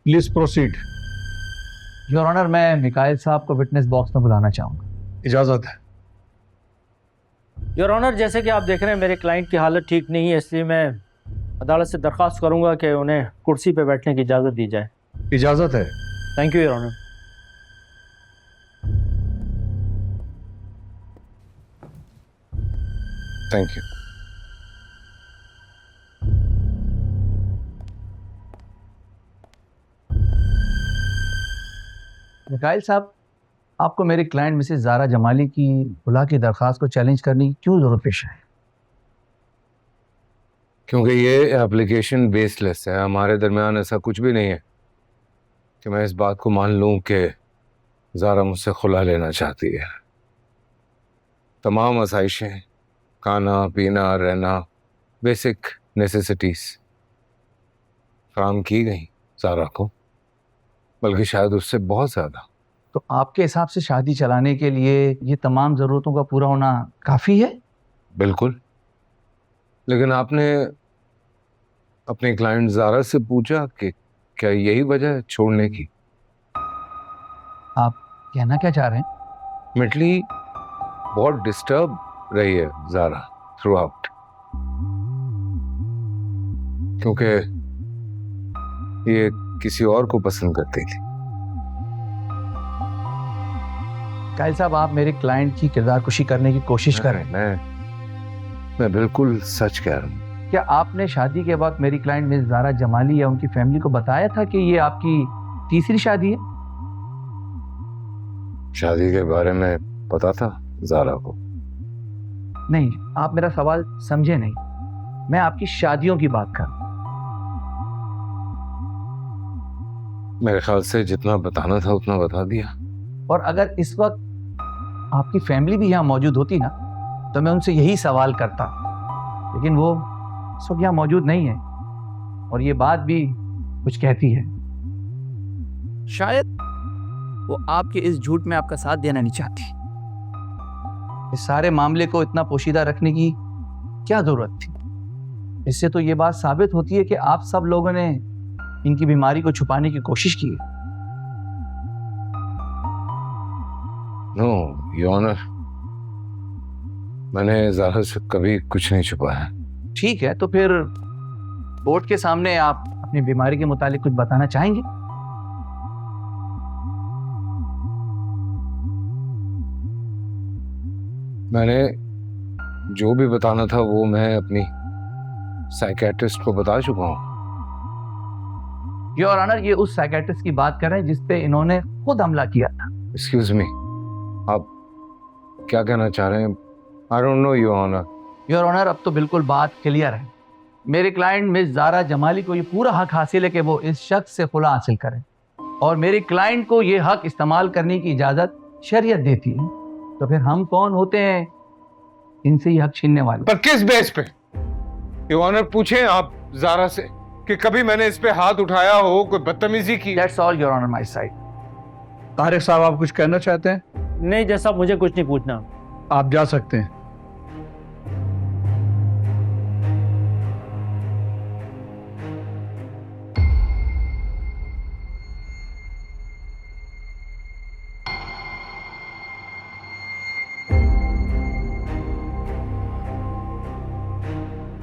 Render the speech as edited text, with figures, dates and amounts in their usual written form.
Please proceed. Your honour, मैं मिकाइल साहब को विटनेस बॉक्स में बुलाना चाहूँगा। इजाजत है। योर ऑनर, जैसे कि आप देख रहे हैं मेरे क्लाइंट की हालत ठीक नहीं है, इसलिए मैं अदालत से दरख्वास्त करूंगा कि उन्हें कुर्सी पे बैठने की इजाज़त दी जाए। इजाजत है। Thank you your honour. Thank you. Mikail साहब, आपको मेरे क्लाइंट मिसेस ज़ारा जमाली की खुला की दरख्वास्त को चैलेंज करने की क्यों ज़रूरत पेश आई? क्योंकि ये एप्लीकेशन बेसलेस है। हमारे दरमियान ऐसा कुछ भी नहीं है कि मैं इस बात को मान लूं कि ज़ारा मुझसे खुला लेना चाहती है। तमाम आसाइशें, खाना पीना रहना, बेसिक नेसेसिटीज फराहम की गई ज़ारा को, बल्कि शायद उससे बहुत ज़्यादा। तो आपके हिसाब से शादी चलाने के लिए ये तमाम ज़रूरतों का पूरा होना काफ़ी है? बिल्कुल। लेकिन आपने अपने क्लाइंट ज़ारा से पूछा कि क्या यही वजह है छोड़ने की? आप कहना क्या चाह रहे हैं? मिटली बहुत डिस्टर्ब रही है ज़ारा थ्रू आउट, क्योंकि ये किसी और को पसंद करती थी। मिकाइल साहब, आप मेरे क्लाइंट की किरदार कुशी करने की कोशिश कर रहे हैं। मैं बिल्कुल सच कह रहा हूँ। क्या आपने शादी के वक्त मेरी क्लाइंट मिस ज़ारा जमाली या उनकी फैमिली को बताया था कि ये आपकी तीसरी शादी है? शादी के बारे में पता था ज़ारा को? नहीं, आप मेरा सवाल समझे नहीं। मैं आपकी शादियों की बात कर रहा हूं। मेरे ख्याल से जितना बताना था उतना बता दिया। और अगर इस वक्त आपकी फैमिली भी यहाँ मौजूद होती ना, तो मैं उनसे यही सवाल करता, लेकिन वो इस वक्त यहाँ मौजूद नहीं है और ये बात भी कुछ कहती है। शायद वो आपके इस झूठ में आपका साथ देना नहीं चाहती। इस सारे मामले को इतना पोशीदा रखने की क्या जरूरत थी? इससे तो ये बात साबित होती है कि आप सब लोगों ने इनकी बीमारी को छुपाने की कोशिश की है। नो योर ऑनर, मैंने ज़ारा से कभी कुछ नहीं छुपाया। ठीक है, तो फिर कोर्ट के सामने आप अपनी बीमारी के मुतालिक कुछ बताना चाहेंगे? मैंने जो भी बताना था वो मैं अपनी साइकियाट्रिस्ट को बता चुका हूँ। योर ऑनर, ये उस साइकियाट्रिस्ट की बात कर रहे हैं जिस पे इन्होंने खुद हमला किया था। एक्सक्यूज मी, आप क्या कहना चाह रहे हैं? I don't know your honour. Your honour, अब तो बिल्कुल बात क्लियर है। मेरे क्लाइंट मिस ज़ारा जमाली को ये पूरा हक हासिल है कि वो इस शख्स से खुला हासिल करें, और मेरे क्लाइंट को ये हक इस्तेमाल करने की इजाज़त शरीयत देती है। तो फिर हम कौन होते हैं इनसे ये हक छीनने वाले? पर किस बेस पे? योर ऑनर, पूछें आप ज़ारा से कि कभी मैंने इस पे हाथ उठाया हो, कोई बदतमीजी की? That's all your honour my side. Tariq साहब, आप कुछ कहना चाहते हैं? नहीं जैसा, मुझे कुछ नहीं पूछना। आप जा सकते हैं।